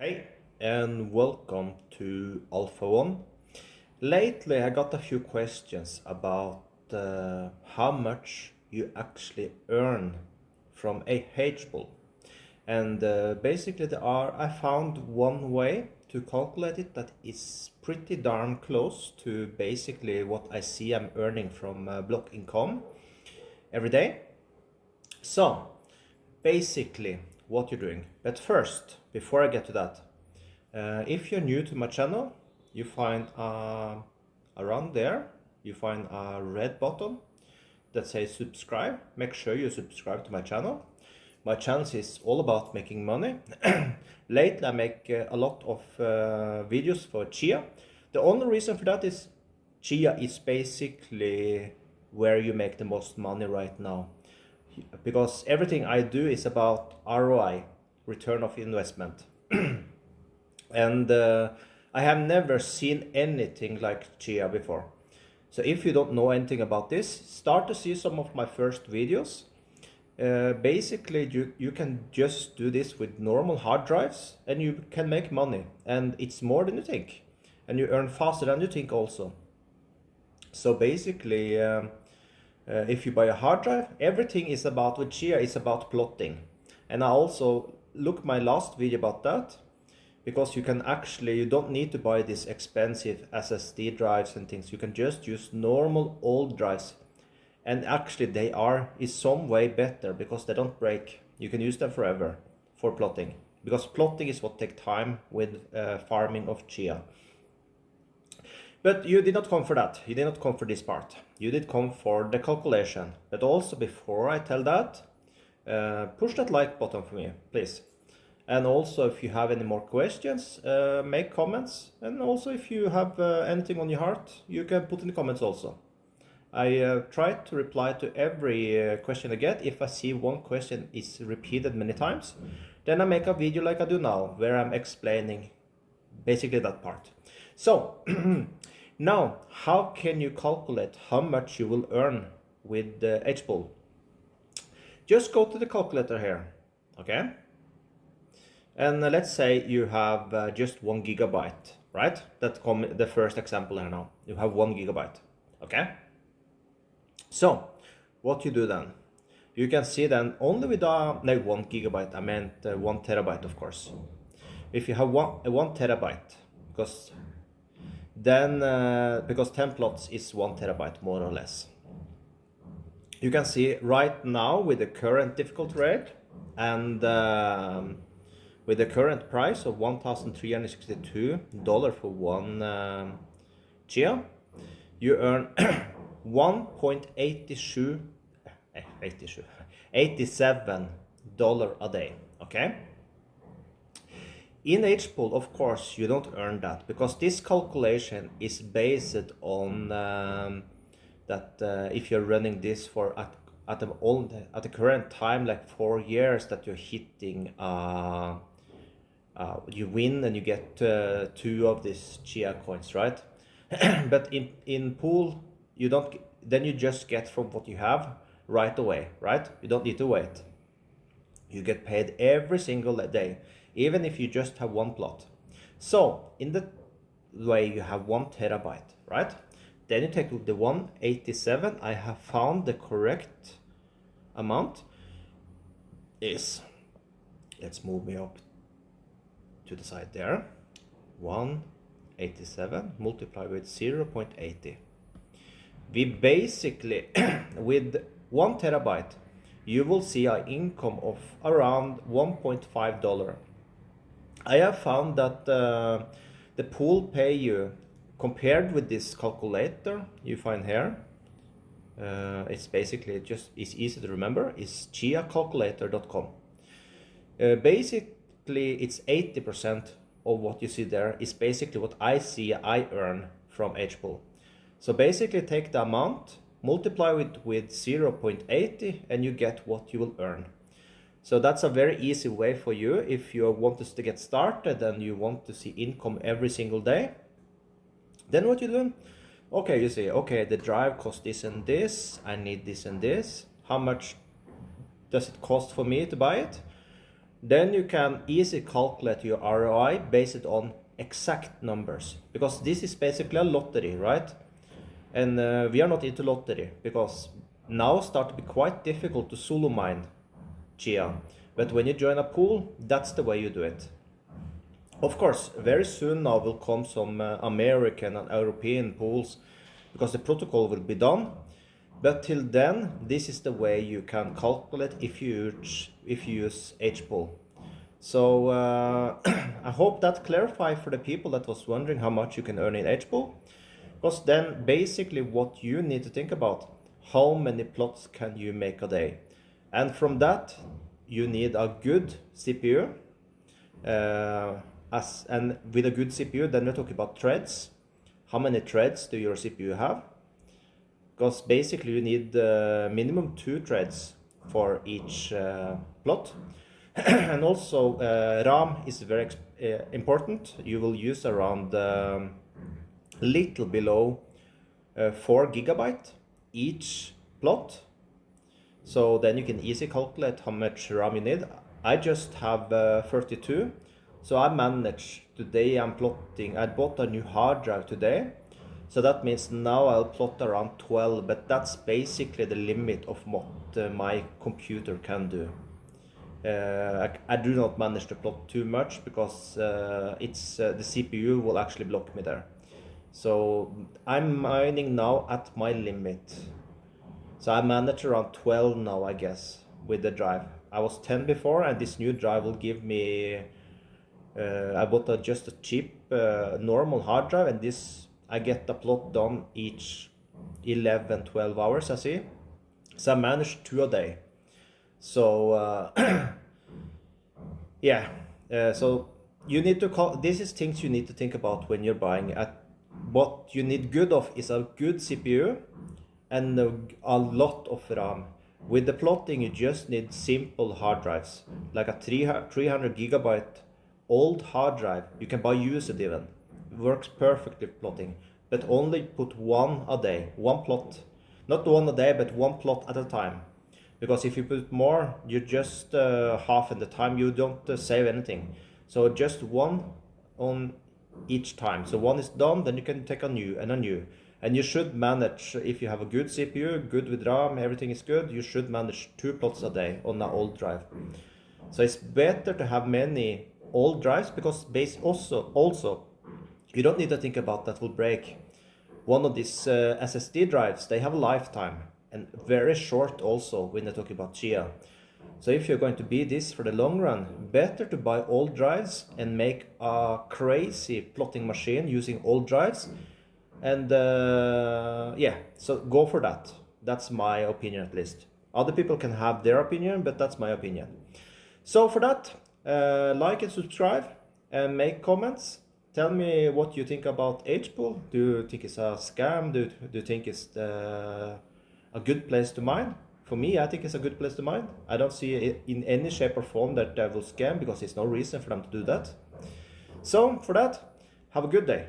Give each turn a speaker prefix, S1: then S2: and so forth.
S1: Hey, and welcome to Alpha One. Lately, I got a few questions about how much you actually earn from a hedge pool. And basically, I found one way to calculate it that is pretty darn close to basically what I see I'm earning from block income every day. So, basically, what you're doing. But first, before I get to that, if you're new to my channel, you find around there, you find a red button that says subscribe. Make sure you subscribe to my channel. My channel is all about making money. Lately, I make a lot of videos for Chia. The only reason for that is Chia is basically where you make the most money right now. Because everything I do is about ROI, return of investment. And I have never seen anything like Chia before. So if you don't know anything about this, start to see some of my first videos. Basically, you can just do this with normal hard drives and you can make money. And it's more than you think. And you earn faster than you think also. So basically, if you buy a hard drive, everything is about, with Chia, is about plotting. And I also look my last video about that, because you don't need to buy these expensive SSD drives and things. You can just use normal old drives, and actually they are in some way better because they don't break. You can use them forever for plotting, because plotting is what takes time with farming of Chia. But you did not come for that. You did not come for this part. You did come for the calculation. But also, before I tell that, push that like button for me, please. And also, if you have any more questions, make comments. And also, if you have anything on your heart, you can put in the comments also. I try to reply to every question I get. If I see one question is repeated many times, then I make a video like I do now, where I'm explaining basically that part. So, now, how can you calculate how much you will earn with the HPool? Just go to the calculator here, okay? And let's say you have just 1 gigabyte, right? That's the first example here now. You have 1 gigabyte, okay? So, what you do then? You can see then only with no, 1 gigabyte, I meant 1 terabyte, of course. If you have one terabyte, because 10 plots is 1 terabyte, more or less. You can see right now with the current difficulty rate and with the current price of $1,362 for one Chia, you earn 87 a day, okay? In HPool, of course, you don't earn that, because this calculation is based on that if you're running this for at the current time, like 4 years, that you're hitting you win and you get 2 of these Chia coins, right? But in pool, you don't. Then you just get from what you have right away, right? You don't need to wait. You get paid every single day, even if you just have 1 plot. So in the way you have 1 terabyte, right? Then you take the 187. I have found the correct amount is, let's move me up to the side there, 187 multiplied with 0.80. We basically, with 1 terabyte, you will see an income of around $1.5. I have found that the pool pay you, compared with this calculator you find here, it's basically it's easy to remember, it's chiacalculator.com. Basically, it's 80% of what you see there is basically what I earn from HPool. So basically, take the amount, multiply with 0.80, and you get what you will earn. So that's a very easy way for you if you want us to get started and you want to see income every single day. Then what you do? Okay, you say, okay, the drive costs this and this, I need this and this. How much does it cost for me to buy it? then you can easily calculate your ROI based on exact numbers, because this is basically a lottery, right? And we are not into lottery because now start to be quite difficult to solo mine Chia. But when you join a pool, that's the way you do it. Of course, very soon now will come some American and European pools because the protocol will be done. But till then, this is the way you can calculate if you use HPool. So I hope that clarifies for the people that was wondering how much you can earn in HPool. Because then basically what you need to think about, how many plots can you make a day? And from that, you need a good CPU. And with a good CPU, then we're talking about threads. How many threads do your CPU have? Because basically you need minimum 2 threads for each plot. And also RAM is very important. You will use around little below 4 gigabyte each plot. So then you can easily calculate how much RAM you need. I just have 32. So I managed today, I'm plotting, I bought a new hard drive today. So that means now I'll plot around 12, but that's basically the limit of what my computer can do. I do not manage to plot too much because the CPU will actually block me there. So I'm mining now at my limit. So I manage around 12 now, I guess, with the drive. I was 10 before, and this new drive will give me, I bought just a cheap normal hard drive, and this I get the plot done each 11, 12 hours, I see. So I managed 2 a day. So yeah, so you need to call, this is things you need to think about when you're buying. What you need good of is a good CPU and a lot of RAM. With the plotting, you just need simple hard drives, like a 300 gigabyte old hard drive. You can buy used even. It works perfectly plotting, but only put 1 a day, 1 plot. Not 1 a day, but 1 plot at a time. Because if you put more, you just half in the time, you don't save anything. So just 1 on each time. So 1 is done, then you can take a new and a new. And you should manage, if you have a good CPU, good with RAM, everything is good, you should manage 2 plots a day on an old drive. So it's better to have many old drives, because also you don't need to think about that will break. One of these SSD drives, they have a lifetime, and very short also when they're talking about Chia. So if you're going to be this for the long run, better to buy old drives and make a crazy plotting machine using old drives. And yeah, so go for that. That's my opinion, at least. Other people can have their opinion, but that's my opinion. So for that, like and subscribe and make comments. Tell me what you think about HPool. Do you think it's a scam? Do you think it's a good place to mine? For me, I think it's a good place to mine. I don't see it in any shape or form that they will scam, because there's no reason for them to do that. So for that, have a good day.